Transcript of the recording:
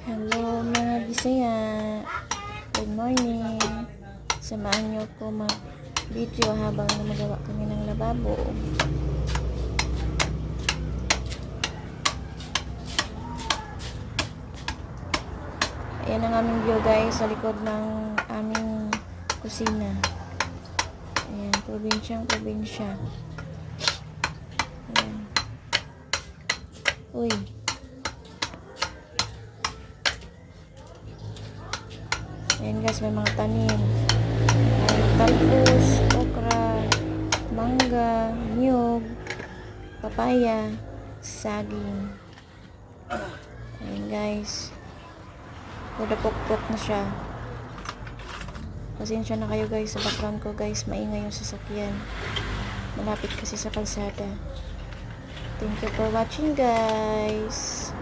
Hello mga Bisaya, good morning. Samahan niyo ko mag-video habang gumagawa kami ng lababo. Ayan ang aming view guys sa likod ng aming kusina. Ayan, probinsya. Ayan. Uy. Ayan guys, may mga tanim. May talbos, okra, mangga, niyog, papaya, saging. Ayan guys. Pupok na siya. Pasensya na kayo guys sa background ko guys. Maingay yung sasakyan. Malapit kasi sa kalsada. Thank you for watching guys.